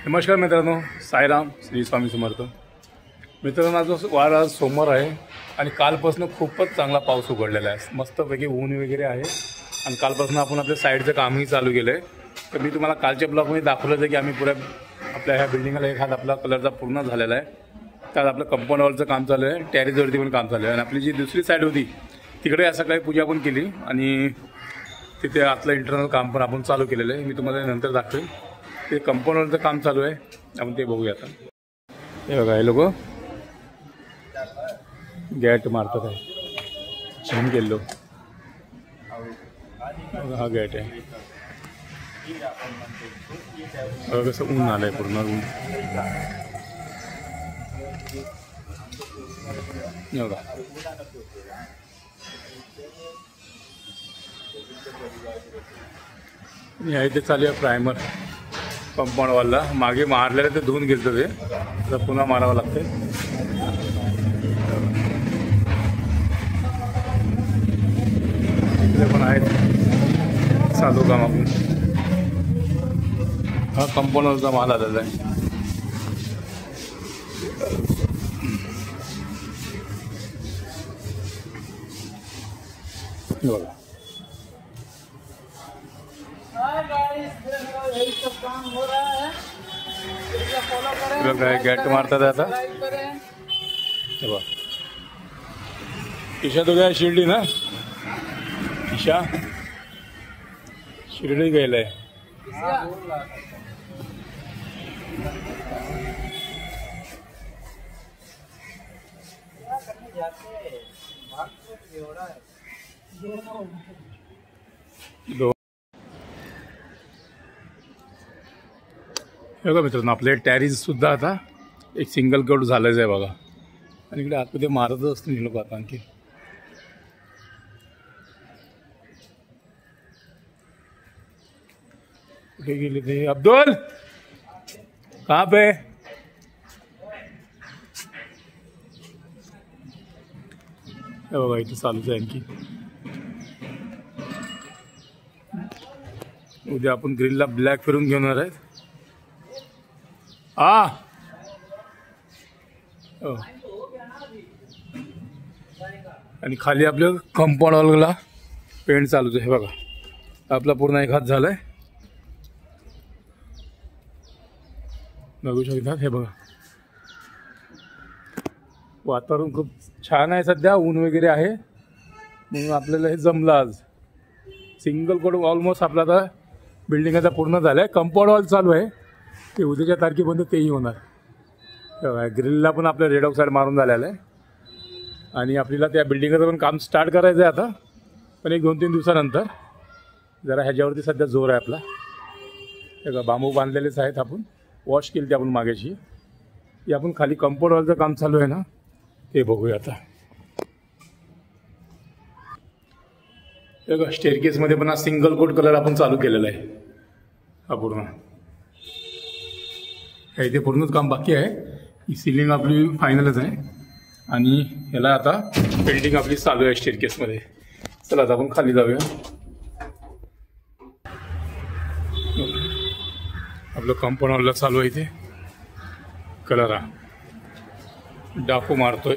नमस्कार मित्रांनो, साईराम, श्री स्वामी समर्थ. मित्रांनो, आज सोमवार आहे आणि कालपासून खूपच चांगला पाऊस उघडलेला आहे. मस्तपैकी ऊन वगैरे आहे आणि कालपासून आपण आपल्या साईडचं कामही चालू केलं आहे. तर मी तुम्हाला कालच्या ब्लॉगमध्ये दाखवलं होतं की आम्ही पुऱ्या आपल्या ह्या बिल्डिंगला एक हात आपला कलरचा पूर्ण झालेला आहे. त्यात आपलं कंपाऊंड वॉलचं काम चालू आहे, टॅरेसवरती पण काम चालू आहे. आणि आपली जी दुसरी साईड होती तिकडे असं काही पूजा पण केली आणि तिथे आतलं इंटरनल काम पण आपण चालू केलेलं आहे. मी तुम्हाला नंतर दाखवेन. ते कंपाऊंड वॉलचं काम चालू आहे, आपण ते बघूया आता. हे बघा, हे लोक गॅट मारतात आहे, छान गेलो. हा गॅट आहे, कसं ऊन आलंय, पूर्ण ऊन. बघा या इथे चालू आहे प्रायमर कंपाऊंड वॉलला. मागे मारलेलं ते धुवून गेलं, ते आता पुन्हा मारावं लागते. इकडे पण आहेत चालू काम आपण. हा कंपाऊंड वॉलचा माल आलेला आहे. बघा काय गॅट मारतात आता. ईशा तो काय शिर्डी ना, ईशा शिर्डी गेलाय. बघा मित्रांनो, आपले टॅरिस सुद्धा आता एक सिंगल कोट झालंच आहे बघा. आणि इकडे आतमध्ये मारतच असतील लोक आता. आणखी कुठे गेले ते? अब्दुल कहाँ पे? बघा इथे चालूच आहे. आणखी उद्या आपण ग्रिलला ब्लॅक फिरून घेऊन येणार आहेत. आणि खाली आपलं कंपाऊंड वॉलला पेंट चालूच आहे. बघा आपला पूर्ण एक हात झालाय, बघू शकता. हे बघा, वातावरण खूप छान आहे सध्या, ऊन वगैरे आहे म्हणून आपल्याला हे जमलं आज. सिंगल कोट ऑलमोस्ट आपला आता बिल्डिंगाचा पूर्ण झाला आहे. कंपाऊंड वॉल चालू आहे, ते उद्याच्या तारखेपर्यंत तेही होणार. ग्रिलला पण आपलं रेड ऑक्साईड मारून झालेलं आहे आणि आपल्याला त्या बिल्डिंगचं पण काम स्टार्ट करायचं आहे आता, पण एक 2-3 दिवसानंतर. जरा ह्याच्यावरती सध्या जोर आहे आपला. हे बांबू बांधलेलेच आहेत, आपण वॉश केली ते आपण मागेची. हे आपण खाली कंपाऊंड वॉलचं काम चालू आहे ना, ते बघूया आता. बघा स्टेअरकेसमध्ये पण हा सिंगल कोट कलर आपण चालू केलेला आहे. हा पूर्ण इथे पूर्णच काम बाकी आहे. ही सिलिंग आपली फायनलच आहे आणि ह्याला आता पेंटिंग आपली चालू आहे स्टेअरकेसमध्ये. चला आता आपण खाली जाऊया. आपलं कंपाऊंड वॉलला चालू आहे इथे कलर, हा डाकू मारतोय.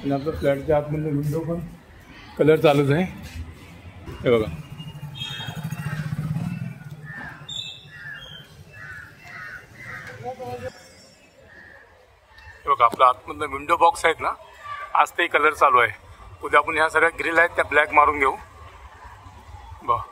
आणि आपलं फ्लॅटच्या आतमधलं विंडो पण कलर चालूच आहे. हे बघा, बघा आपला आतमधलं विंडो बॉक्स आहेत ना, आज ते कलर चालू आहे. उद्या आपण ह्या सगळ्या ग्रिल आहेत त्या ब्लॅक मारून घेऊ. बघा